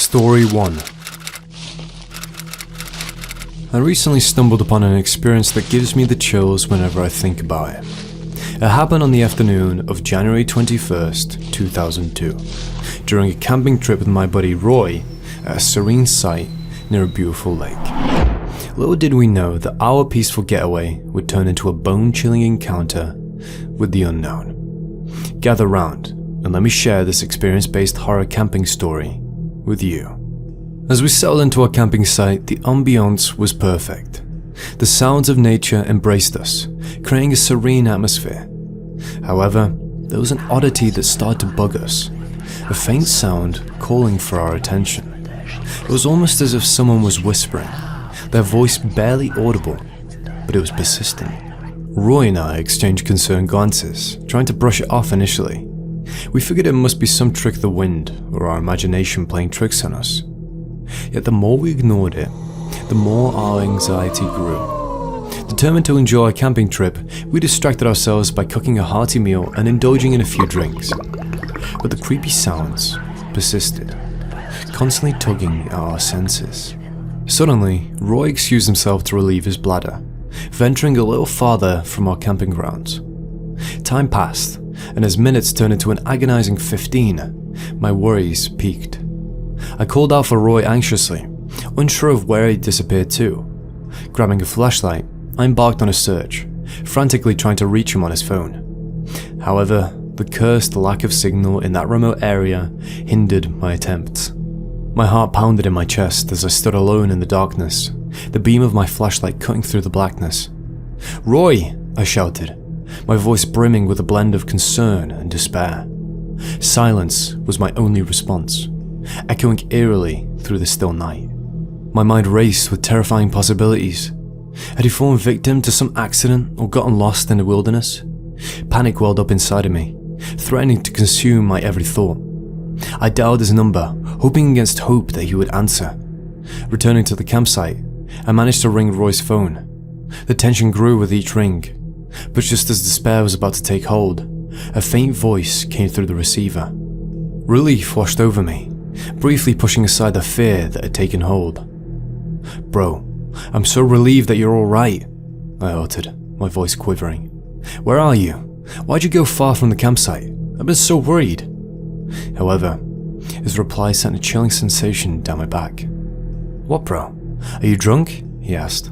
Story 1. I recently stumbled upon an experience that gives me the chills whenever I think about it. It happened on the afternoon of January 21st, 2002, during a camping trip with my buddy Roy at a serene site near a beautiful lake. Little did we know that our peaceful getaway would turn into a bone-chilling encounter with the unknown. Gather round and let me share this experience-based horror camping story with you. As we settled into our camping site, the ambiance was perfect. The sounds of nature embraced us, creating a serene atmosphere. However, there was an oddity that started to bug us, a faint sound calling for our attention. It was almost as if someone was whispering, their voice barely audible, but it was persistent. Roy and I exchanged concerned glances, trying to brush it off initially. We figured it must be some trick of the wind or our imagination playing tricks on us. Yet the more we ignored it, the more our anxiety grew. Determined to enjoy our camping trip, we distracted ourselves by cooking a hearty meal and indulging in a few drinks. But the creepy sounds persisted, constantly tugging at our senses. Suddenly, Roy excused himself to relieve his bladder, venturing a little farther from our camping grounds. Time passed, and as minutes turned into an agonizing 15, my worries peaked. I called out for Roy anxiously, unsure of where he'd disappeared to. Grabbing a flashlight, I embarked on a search, frantically trying to reach him on his phone. However, the cursed lack of signal in that remote area hindered my attempts. My heart pounded in my chest as I stood alone in the darkness, the beam of my flashlight cutting through the blackness. "Roy!" I shouted, my voice brimming with a blend of concern and despair. Silence was my only response, echoing eerily through the still night. My mind raced with terrifying possibilities. Had he fallen victim to some accident or gotten lost in the wilderness? Panic welled up inside of me, threatening to consume my every thought. I dialed his number, hoping against hope that he would answer. Returning to the campsite, I managed to ring Roy's phone. The tension grew with each ring, but just as despair was about to take hold, a faint voice came through the receiver. Relief washed over me, briefly pushing aside the fear that had taken hold. "Bro, I'm so relieved that you're alright," I uttered, my voice quivering. "Where are you? Why'd you go far from the campsite? I've been so worried." However, his reply sent a chilling sensation down my back. "What, bro? Are you drunk?" he asked,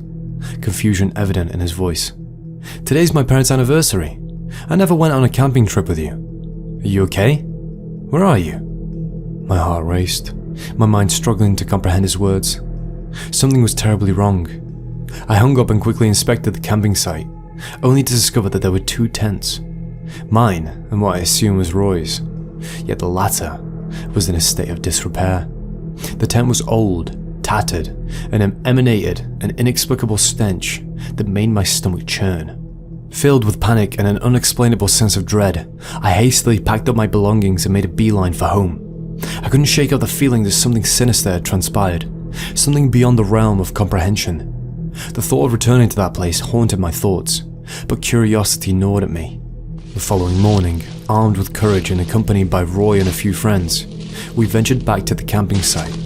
confusion evident in his voice. "Today's my parents' anniversary. I never went on a camping trip with you. Are you okay? Where are you?" My heart raced, my mind struggling to comprehend his words. Something was terribly wrong. I hung up and quickly inspected the camping site, only to discover that there were two tents, mine and what I assumed was Roy's, yet the latter was in a state of disrepair. The tent was old, tattered, and emanated an inexplicable stench that made my stomach churn. Filled with panic and an unexplainable sense of dread, I hastily packed up my belongings and made a beeline for home. I couldn't shake out the feeling that something sinister had transpired, something beyond the realm of comprehension. The thought of returning to that place haunted my thoughts, but curiosity gnawed at me. The following morning, armed with courage and accompanied by Roy and a few friends, we ventured back to the camping site,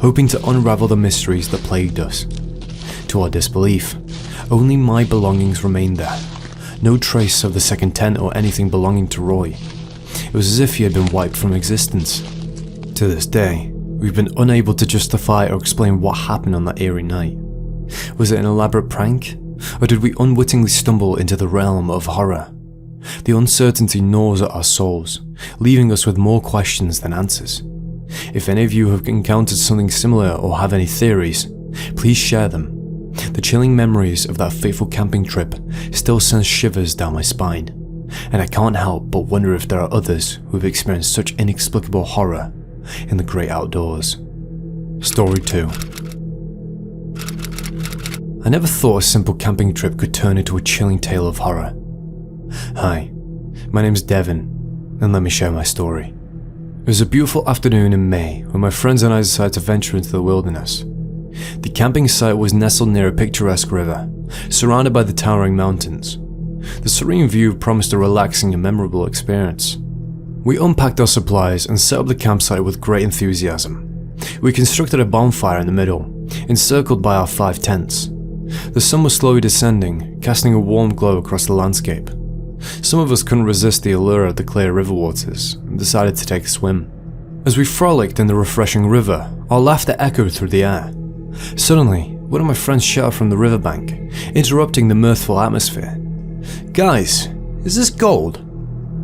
hoping to unravel the mysteries that plagued us. To our disbelief, only my belongings remained there. No trace of the second tent or anything belonging to Roy. It was as if he had been wiped from existence. To this day, we've been unable to justify or explain what happened on that eerie night. Was it an elaborate prank? Or did we unwittingly stumble into the realm of horror? The uncertainty gnaws at our souls, leaving us with more questions than answers. If any of you have encountered something similar or have any theories, please share them. The chilling memories of that fateful camping trip still send shivers down my spine, and I can't help but wonder if there are others who have experienced such inexplicable horror in the great outdoors. Story 2. I never thought a simple camping trip could turn into a chilling tale of horror. Hi, my name's Devin, and let me share my story. It was a beautiful afternoon in May when my friends and I decided to venture into the wilderness. The camping site was nestled near a picturesque river, surrounded by the towering mountains. The serene view promised a relaxing and memorable experience. We unpacked our supplies and set up the campsite with great enthusiasm. We constructed a bonfire in the middle, encircled by our 5 tents. The sun was slowly descending, casting a warm glow across the landscape. Some of us couldn't resist the allure of the clear river waters and decided to take a swim. As we frolicked in the refreshing river, our laughter echoed through the air. Suddenly, one of my friends shouted from the riverbank, interrupting the mirthful atmosphere. "Guys, is this gold?"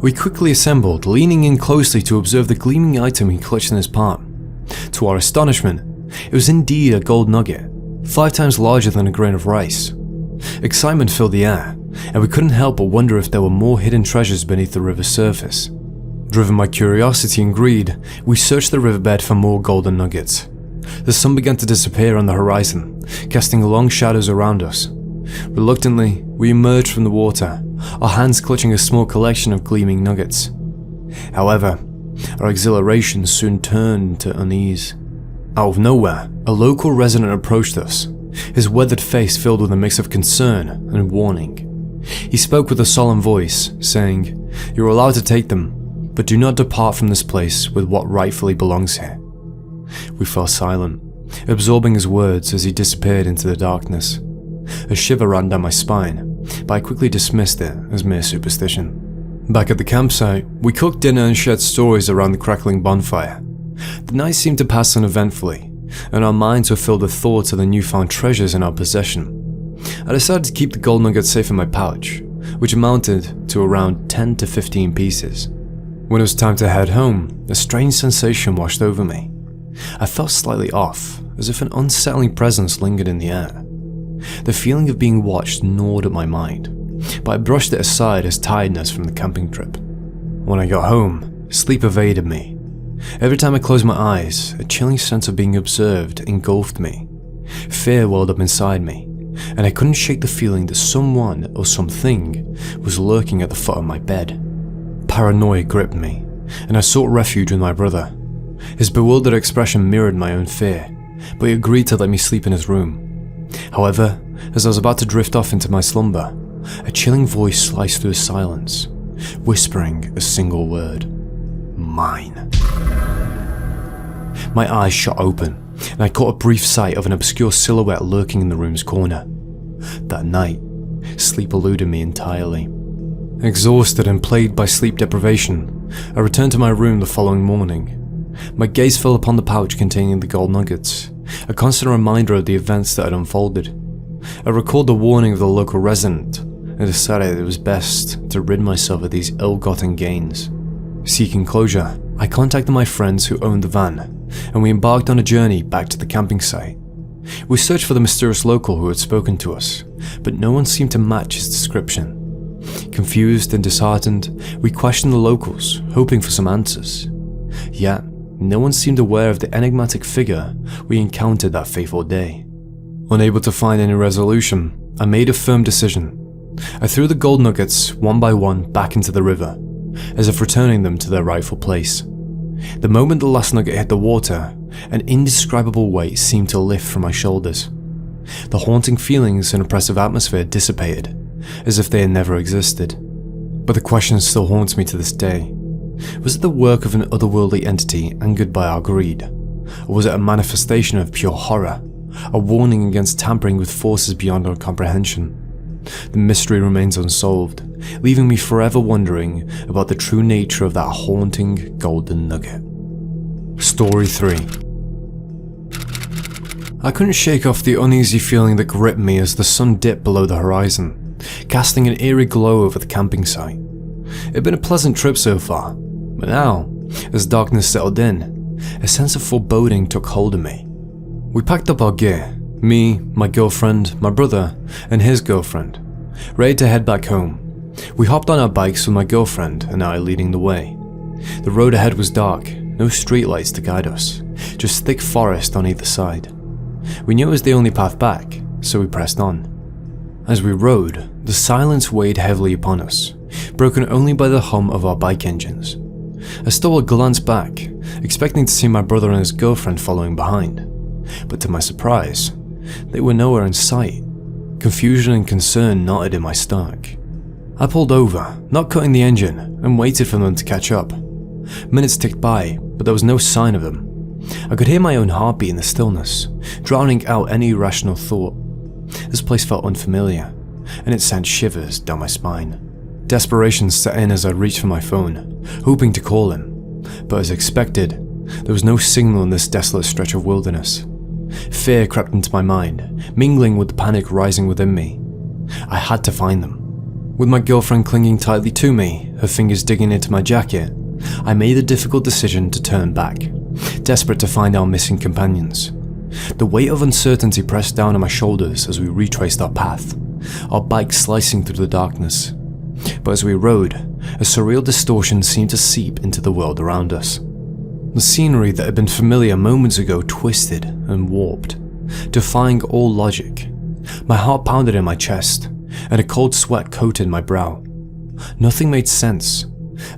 We quickly assembled, leaning in closely to observe the gleaming item he clutched in his palm. To our astonishment, it was indeed a gold nugget, 5 times larger than a grain of rice. Excitement filled the air, and we couldn't help but wonder if there were more hidden treasures beneath the river's surface. Driven by curiosity and greed, we searched the riverbed for more golden nuggets. The sun began to disappear on the horizon, casting long shadows around us. Reluctantly, we emerged from the water, our hands clutching a small collection of gleaming nuggets. However, our exhilaration soon turned to unease. Out of nowhere, a local resident approached us, his weathered face filled with a mix of concern and warning. He spoke with a solemn voice, saying, "You're allowed to take them, but do not depart from this place with what rightfully belongs here." We fell silent, absorbing his words as he disappeared into the darkness. A shiver ran down my spine, but I quickly dismissed it as mere superstition. Back at the campsite, we cooked dinner and shared stories around the crackling bonfire. The night seemed to pass uneventfully, and our minds were filled with thoughts of the newfound treasures in our possession. I decided to keep the gold nuggets safe in my pouch, which amounted to around 10 to 15 pieces. When it was time to head home, a strange sensation washed over me. I felt slightly off, as if an unsettling presence lingered in the air. The feeling of being watched gnawed at my mind, but I brushed it aside as tiredness from the camping trip. When I got home, sleep evaded me. Every time I closed my eyes, a chilling sense of being observed engulfed me. Fear welled up inside me, and I couldn't shake the feeling that someone or something was lurking at the foot of my bed. Paranoia gripped me, and I sought refuge with my brother. His bewildered expression mirrored my own fear, but he agreed to let me sleep in his room. However, as I was about to drift off into my slumber, a chilling voice sliced through the silence, whispering a single word: "Mine." My eyes shot open, and I caught a brief sight of an obscure silhouette lurking in the room's corner. That night, sleep eluded me entirely. Exhausted and plagued by sleep deprivation, I returned to my room the following morning. My gaze fell upon the pouch containing the gold nuggets, a constant reminder of the events that had unfolded. I recalled the warning of the local resident and decided it was best to rid myself of these ill-gotten gains. Seeking closure, I contacted my friends who owned the van, and we embarked on a journey back to the camping site. We searched for the mysterious local who had spoken to us, but no one seemed to match his description. Confused and disheartened, we questioned the locals, hoping for some answers. Yet, no one seemed aware of the enigmatic figure we encountered that fateful day. Unable to find any resolution, I made a firm decision. I threw the gold nuggets one by one back into the river, as if returning them to their rightful place. The moment the last nugget hit the water, an indescribable weight seemed to lift from my shoulders. The haunting feelings and oppressive atmosphere dissipated, as if they had never existed. But the question still haunts me to this day. Was it the work of an otherworldly entity angered by our greed? Or was it a manifestation of pure horror, a warning against tampering with forces beyond our comprehension? The mystery remains unsolved, leaving me forever wondering about the true nature of that haunting golden nugget. Story 3. I couldn't shake off the uneasy feeling that gripped me as the sun dipped below the horizon, casting an eerie glow over the camping site. It had been a pleasant trip so far, but now, as darkness settled in, a sense of foreboding took hold of me. We packed up our gear, me, my girlfriend, my brother, and his girlfriend, ready to head back home. We hopped on our bikes with my girlfriend and I leading the way. The road ahead was dark, no streetlights to guide us, just thick forest on either side. We knew it was the only path back, so we pressed on. As we rode, the silence weighed heavily upon us, broken only by the hum of our bike engines. I stole a glance back, expecting to see my brother and his girlfriend following behind, but to my surprise, they were nowhere in sight. Confusion and concern knotted in my stomach. I pulled over, not cutting the engine, and waited for them to catch up. Minutes ticked by, but there was no sign of them. I could hear my own heartbeat in the stillness, drowning out any rational thought. This place felt unfamiliar, and it sent shivers down my spine. Desperation set in as I reached for my phone, hoping to call him, but as expected, there was no signal in this desolate stretch of wilderness. Fear crept into my mind, mingling with the panic rising within me. I had to find them. With my girlfriend clinging tightly to me, her fingers digging into my jacket, I made the difficult decision to turn back, desperate to find our missing companions. The weight of uncertainty pressed down on my shoulders as we retraced our path, our bike slicing through the darkness. But as we rode, a surreal distortion seemed to seep into the world around us. The scenery that had been familiar moments ago twisted and warped, defying all logic. My heart pounded in my chest, and a cold sweat coated my brow. Nothing made sense.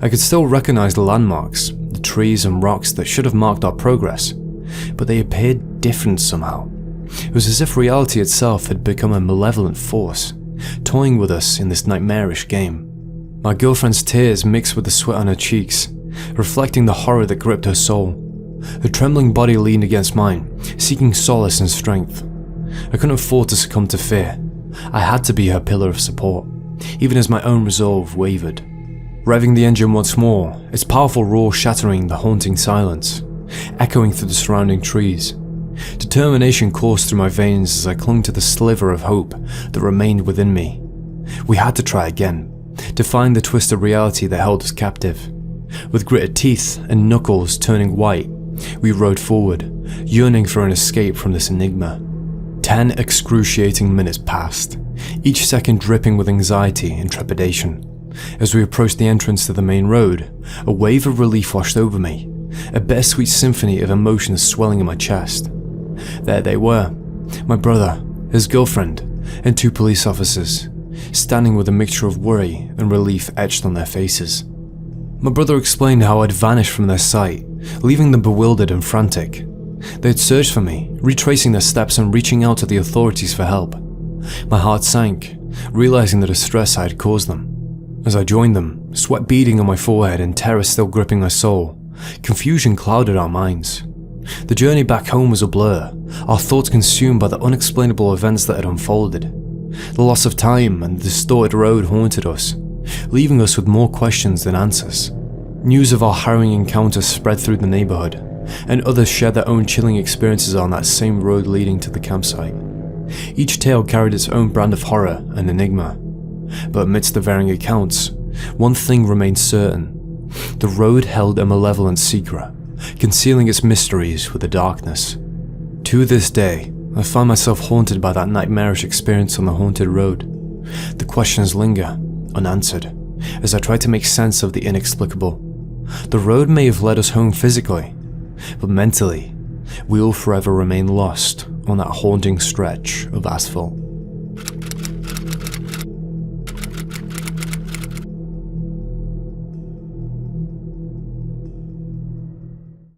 I could still recognize the landmarks, the trees and rocks that should have marked our progress, but they appeared different somehow. It was as if reality itself had become a malevolent force, toying with us in this nightmarish game. My girlfriend's tears mixed with the sweat on her cheeks, reflecting the horror that gripped her soul. Her trembling body leaned against mine, seeking solace and strength. I couldn't afford to succumb to fear. I had to be her pillar of support, even as my own resolve wavered. Revving the engine once more, its powerful roar shattering the haunting silence, echoing through the surrounding trees. Determination coursed through my veins as I clung to the sliver of hope that remained within me. We had to try again, defying the twisted reality that held us captive. With gritted teeth and knuckles turning white, we rode forward, yearning for an escape from this enigma. 10 excruciating minutes passed, each second dripping with anxiety and trepidation. As we approached the entrance to the main road, a wave of relief washed over me, a bittersweet symphony of emotions swelling in my chest. There they were, my brother, his girlfriend, and 2 police officers, standing with a mixture of worry and relief etched on their faces. My brother explained how I'd vanished from their sight, leaving them bewildered and frantic. They had searched for me, retracing their steps and reaching out to the authorities for help. My heart sank, realizing the distress I had caused them. As I joined them, sweat beading on my forehead and terror still gripping my soul, confusion clouded our minds. The journey back home was a blur, our thoughts consumed by the unexplainable events that had unfolded. The loss of time and the distorted road haunted us, leaving us with more questions than answers. News of our harrowing encounters spread through the neighborhood, and others shared their own chilling experiences on that same road leading to the campsite. Each tale carried its own brand of horror and enigma. But amidst the varying accounts, one thing remained certain. The road held a malevolent secret, concealing its mysteries with the darkness. To this day, I find myself haunted by that nightmarish experience on the haunted road. The questions linger, unanswered, as I try to make sense of the inexplicable. The road may have led us home physically, but mentally, we will forever remain lost on that haunting stretch of asphalt.